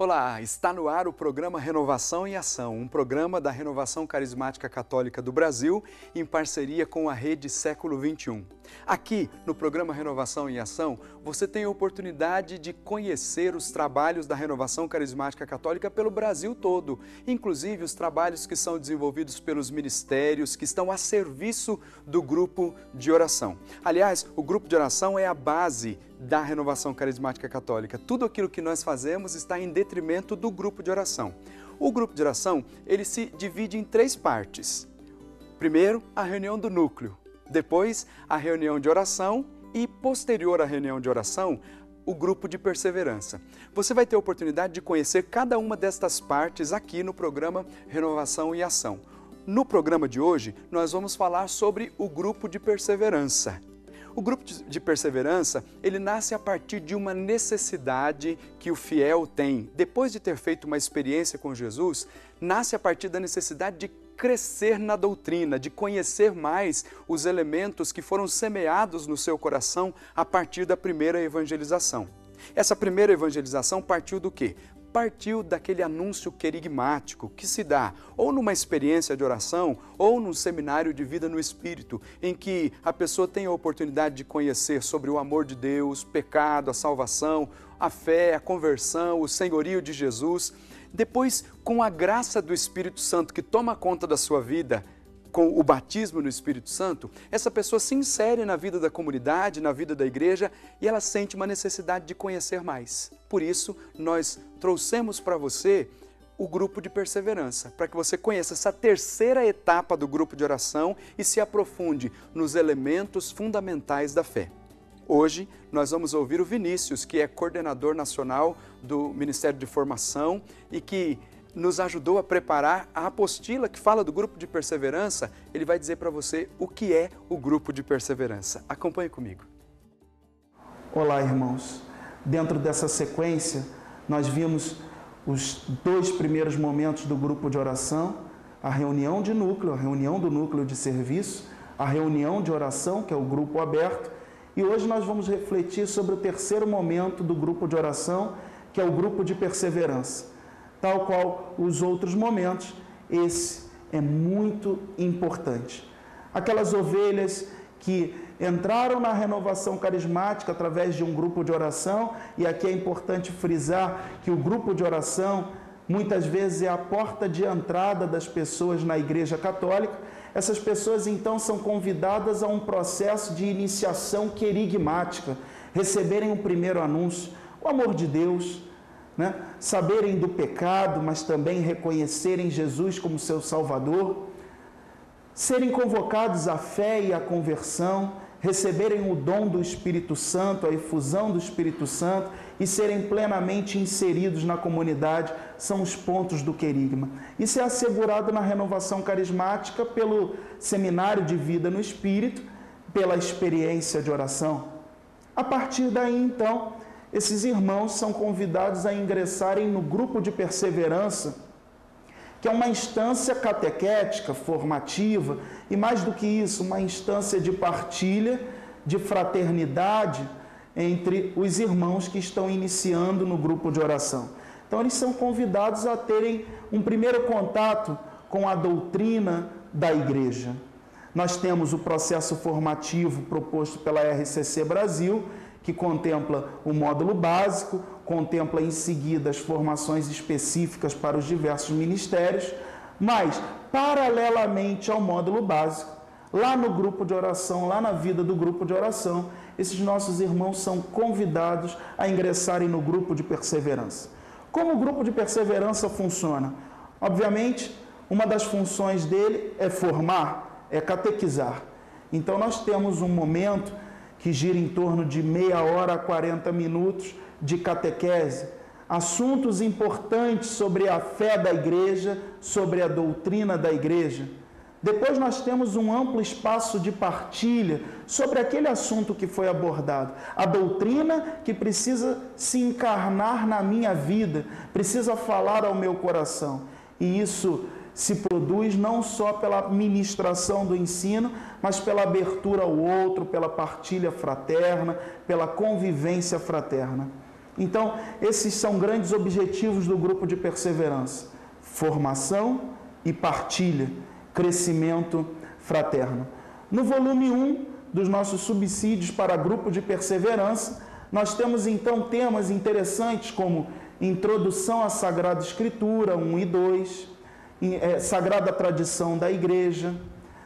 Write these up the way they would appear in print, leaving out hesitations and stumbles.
Olá, está no ar o programa Renovação em Ação, um programa da Renovação Carismática Católica do Brasil em parceria com a Rede Século XXI. Aqui, no programa Renovação em Ação, você tem a oportunidade de conhecer os trabalhos da Renovação Carismática Católica pelo Brasil todo, inclusive os trabalhos que são desenvolvidos pelos ministérios que estão a serviço do grupo de oração. Aliás, o grupo de oração é a base da Renovação Carismática Católica. Tudo aquilo que nós fazemos está em detrimento do grupo de oração. O grupo de oração, ele se divide em 3 partes. Primeiro, a reunião do núcleo. Depois, a reunião de oração e, posterior à reunião de oração, o grupo de perseverança. Você vai ter a oportunidade de conhecer cada uma destas partes aqui no programa Renovação e Ação. No programa de hoje, nós vamos falar sobre o grupo de perseverança. O grupo de perseverança, ele nasce a partir de uma necessidade que o fiel tem. Depois de ter feito uma experiência com Jesus, nasce a partir da necessidade de crescer na doutrina, de conhecer mais os elementos que foram semeados no seu coração a partir da primeira evangelização. Essa primeira evangelização partiu do quê? Partiu daquele anúncio querigmático que se dá ou numa experiência de oração ou num seminário de vida no Espírito, em que a pessoa tem a oportunidade de conhecer sobre o amor de Deus, pecado, a salvação, a fé, a conversão, o senhorio de Jesus. Depois, com a graça do Espírito Santo que toma conta da sua vida, com o batismo no Espírito Santo, essa pessoa se insere na vida da comunidade, na vida da igreja, e ela sente uma necessidade de conhecer mais. Por isso, nós trouxemos para você o grupo de perseverança, para que você conheça essa terceira etapa do grupo de oração e se aprofunde nos elementos fundamentais da fé. Hoje, nós vamos ouvir o Vinícius, que é coordenador nacional do Ministério de Formação e que nos ajudou a preparar a apostila que fala do grupo de perseverança. Ele vai dizer para você o que é o grupo de perseverança. Acompanhe comigo. Olá, irmãos. Dentro dessa sequência, nós vimos os 2 primeiros momentos do grupo de oração, a reunião de núcleo, a reunião do núcleo de serviço, a reunião de oração, que é o grupo aberto, e hoje nós vamos refletir sobre o terceiro momento do grupo de oração, que é o grupo de perseverança. Tal qual os outros momentos, esse é muito importante. Aquelas ovelhas que entraram na renovação carismática através de um grupo de oração, e aqui é importante frisar que o grupo de oração muitas vezes é a porta de entrada das pessoas na Igreja Católica. Essas pessoas então são convidadas a um processo de iniciação querigmática, receberem o primeiro anúncio, o amor de Deus, saberem do pecado, mas também reconhecerem Jesus como seu Salvador, serem convocados à fé e à conversão, receberem o dom do Espírito Santo, a efusão do Espírito Santo e serem plenamente inseridos na comunidade, são os pontos do querigma. Isso é assegurado na renovação carismática pelo seminário de vida no Espírito, pela experiência de oração. A partir daí, então, esses irmãos são convidados a ingressarem no grupo de perseverança, que é uma instância catequética, formativa, e mais do que isso, uma instância de partilha, de fraternidade entre os irmãos que estão iniciando no grupo de oração. Então, eles são convidados a terem um primeiro contato com a doutrina da Igreja. Nós temos o processo formativo proposto pela RCC Brasil, que contempla o módulo básico, contempla em seguida as formações específicas para os diversos ministérios, mas, paralelamente ao módulo básico, lá no grupo de oração, lá na vida do grupo de oração, esses nossos irmãos são convidados a ingressarem no grupo de perseverança. Como o grupo de perseverança funciona? Obviamente, uma das funções dele é formar, é catequizar. Então, nós temos um momento que gira em torno de meia hora a 40 minutos de catequese, assuntos importantes sobre a fé da igreja, sobre a doutrina da igreja. Depois nós temos um amplo espaço de partilha sobre aquele assunto que foi abordado. A doutrina que precisa se encarnar na minha vida, precisa falar ao meu coração. E isso se produz não só pela ministração do ensino, mas pela abertura ao outro, pela partilha fraterna, pela convivência fraterna. Então, esses são grandes objetivos do grupo de perseverança: formação e partilha, crescimento fraterno. No volume 1 dos nossos subsídios para grupo de perseverança, nós temos então temas interessantes como Introdução à Sagrada Escritura, 1 e 2, Sagrada Tradição da Igreja,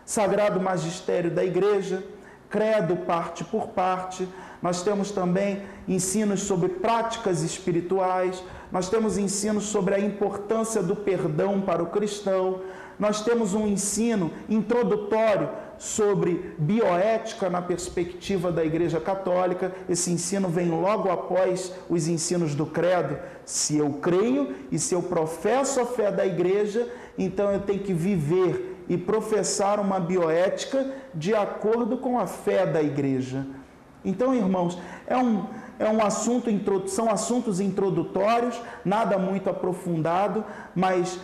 Sagrado Magistério da Igreja, Credo parte por parte. Nós temos também ensinos sobre práticas espirituais, nós temos ensinos sobre a importância do perdão para o cristão, nós temos um ensino introdutório sobre bioética na perspectiva da Igreja Católica. Esse ensino vem logo após os ensinos do Credo. Se eu creio e se eu professo a fé da Igreja, então eu tenho que viver e professar uma bioética de acordo com a fé da Igreja. Então, irmãos, são assuntos introdutórios, nada muito aprofundado, mas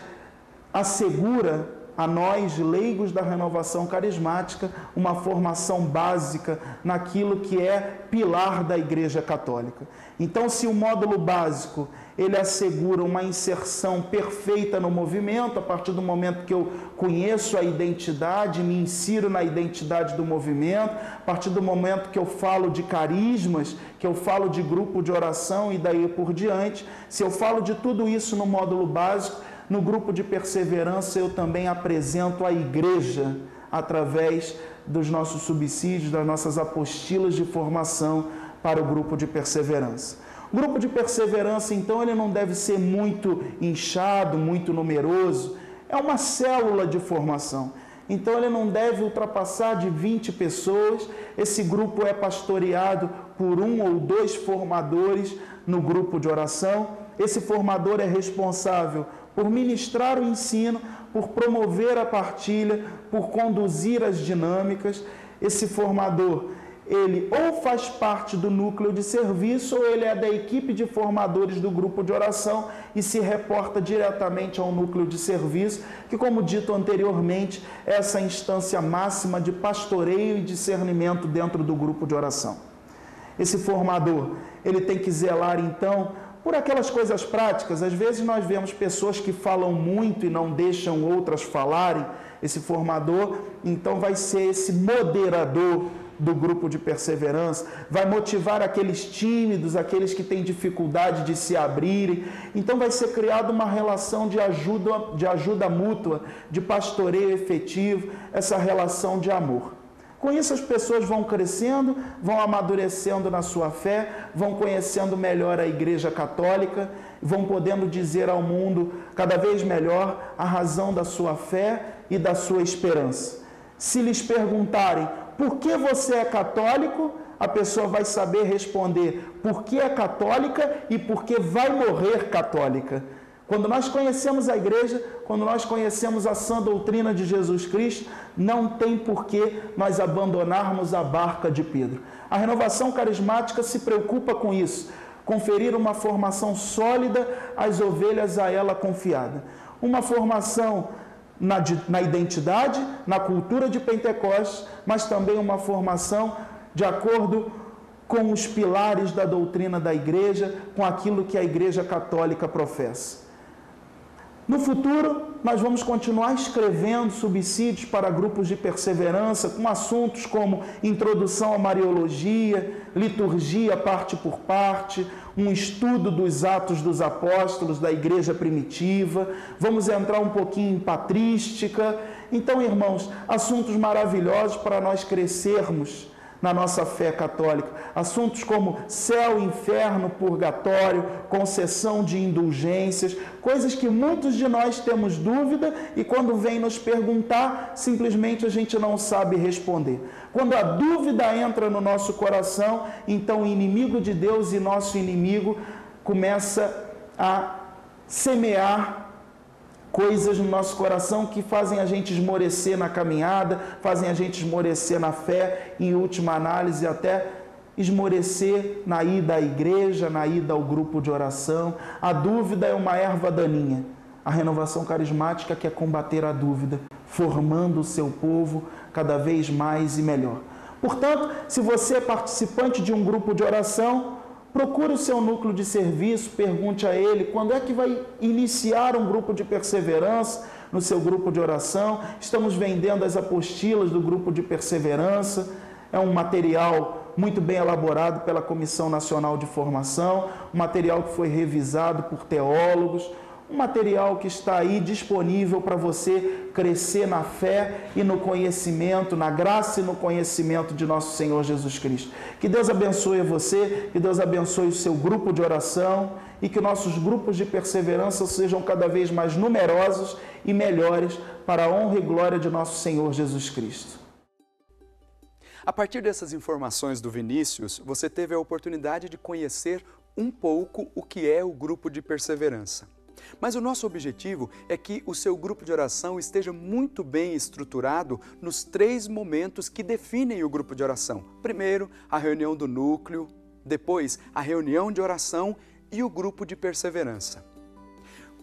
assegura a nós, leigos da renovação carismática, uma formação básica naquilo que é pilar da Igreja Católica. Então, se o módulo básico, ele assegura uma inserção perfeita no movimento, a partir do momento que eu conheço a identidade, me insiro na identidade do movimento, a partir do momento que eu falo de carismas, que eu falo de grupo de oração e daí por diante, se eu falo de tudo isso no módulo básico, no grupo de perseverança eu também apresento a Igreja através dos nossos subsídios, das nossas apostilas de formação para o grupo de perseverança. O grupo de perseverança, então, ele não deve ser muito inchado, muito numeroso. É uma célula de formação. Então, ele não deve ultrapassar de 20 pessoas. Esse grupo é pastoreado por 1 ou 2 formadores no grupo de oração. Esse formador é responsável por ministrar o ensino, por promover a partilha, por conduzir as dinâmicas. Esse formador, ele ou faz parte do núcleo de serviço ou ele é da equipe de formadores do grupo de oração e se reporta diretamente ao núcleo de serviço, que, como dito anteriormente, é essa instância máxima de pastoreio e discernimento dentro do grupo de oração. Esse formador, ele tem que zelar, então, por aquelas coisas práticas. Às vezes nós vemos pessoas que falam muito e não deixam outras falarem. Esse formador, então, vai ser esse moderador do grupo de perseverança, vai motivar aqueles tímidos, aqueles que têm dificuldade de se abrirem. Então vai ser criada uma relação de ajuda mútua, de pastoreio efetivo, essa relação de amor. Com isso as pessoas vão crescendo, vão amadurecendo na sua fé, vão conhecendo melhor a Igreja Católica, vão podendo dizer ao mundo cada vez melhor a razão da sua fé e da sua esperança. Se lhes perguntarem por que você é católico, a pessoa vai saber responder por que é católica e por que vai morrer católica. Quando nós conhecemos a Igreja, quando nós conhecemos a sã doutrina de Jesus Cristo, não tem por que nós abandonarmos a barca de Pedro. A renovação carismática se preocupa com isso, conferir uma formação sólida às ovelhas a ela confiada. Uma formação na identidade, na cultura de Pentecostes, mas também uma formação de acordo com os pilares da doutrina da Igreja, com aquilo que a Igreja Católica professa. No futuro, nós vamos continuar escrevendo subsídios para grupos de perseverança, com assuntos como introdução à Mariologia, liturgia parte por parte, um estudo dos Atos dos Apóstolos da Igreja Primitiva, vamos entrar um pouquinho em patrística. Então, irmãos, assuntos maravilhosos para nós crescermos na nossa fé católica. Assuntos como céu, inferno, purgatório, concessão de indulgências, coisas que muitos de nós temos dúvida e quando vem nos perguntar, simplesmente a gente não sabe responder. Quando a dúvida entra no nosso coração, então o inimigo de Deus e nosso inimigo começa a semear coisas no nosso coração que fazem a gente esmorecer na caminhada, fazem a gente esmorecer na fé, em última análise até esmorecer na ida à igreja, na ida ao grupo de oração. A dúvida é uma erva daninha. A renovação carismática quer combater a dúvida, formando o seu povo cada vez mais e melhor. Portanto, se você é participante de um grupo de oração, procure o seu núcleo de serviço, pergunte a ele quando é que vai iniciar um grupo de perseverança no seu grupo de oração. Estamos vendendo as apostilas do grupo de perseverança, é um material muito bem elaborado pela Comissão Nacional de Formação, um material que foi revisado por teólogos, um material que está aí disponível para você crescer na fé e no conhecimento, na graça e no conhecimento de nosso Senhor Jesus Cristo. Que Deus abençoe você, que Deus abençoe o seu grupo de oração e que nossos grupos de perseverança sejam cada vez mais numerosos e melhores para a honra e glória de nosso Senhor Jesus Cristo. A partir dessas informações do Vinícius, você teve a oportunidade de conhecer um pouco o que é o grupo de perseverança. Mas o nosso objetivo é que o seu grupo de oração esteja muito bem estruturado nos 3 momentos que definem o grupo de oração. Primeiro, a reunião do núcleo, depois, a reunião de oração e o grupo de perseverança.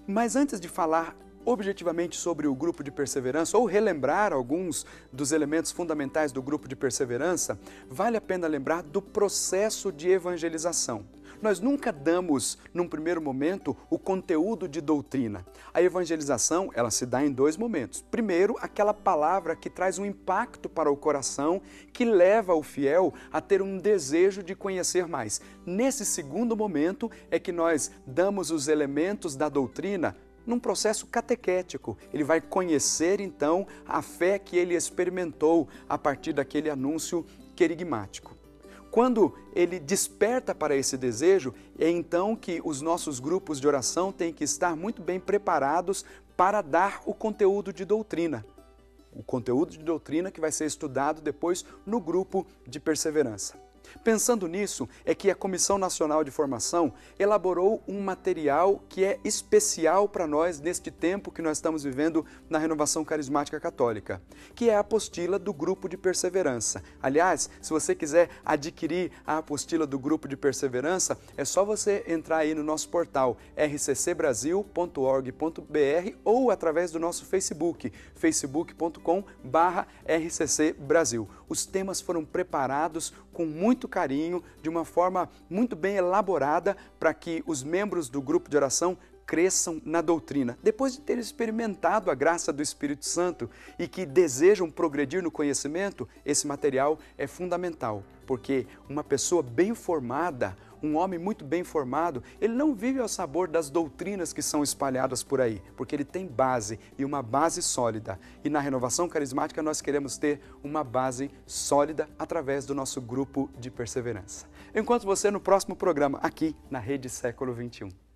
Mas antes de falar objetivamente sobre o grupo de perseverança ou relembrar alguns dos elementos fundamentais do grupo de perseverança, vale a pena lembrar do processo de evangelização. Nós nunca damos, num primeiro momento, o conteúdo de doutrina. A evangelização, ela se dá em 2 momentos. Primeiro, aquela palavra que traz um impacto para o coração, que leva o fiel a ter um desejo de conhecer mais. Nesse segundo momento é que nós damos os elementos da doutrina num processo catequético. Ele vai conhecer, então, a fé que ele experimentou a partir daquele anúncio querigmático. Quando ele desperta para esse desejo, é então que os nossos grupos de oração têm que estar muito bem preparados para dar o conteúdo de doutrina. O conteúdo de doutrina que vai ser estudado depois no grupo de perseverança. Pensando nisso, é que a Comissão Nacional de Formação elaborou um material que é especial para nós neste tempo que nós estamos vivendo na Renovação Carismática Católica, que é a apostila do Grupo de Perseverança. Aliás, se você quiser adquirir a apostila do Grupo de Perseverança, é só você entrar aí no nosso portal rccbrasil.org.br ou através do nosso Facebook, facebook.com/rccbrasil. Os temas foram preparados com muito carinho, de uma forma muito bem elaborada, para que os membros do grupo de oração cresçam na doutrina. Depois de ter experimentado a graça do Espírito Santo e que desejam progredir no conhecimento, esse material é fundamental, porque uma pessoa bem formada, um homem muito bem formado, ele não vive ao sabor das doutrinas que são espalhadas por aí, porque ele tem base e uma base sólida. E na Renovação Carismática nós queremos ter uma base sólida através do nosso grupo de perseverança. Enquanto você no próximo programa aqui na Rede Século XXI.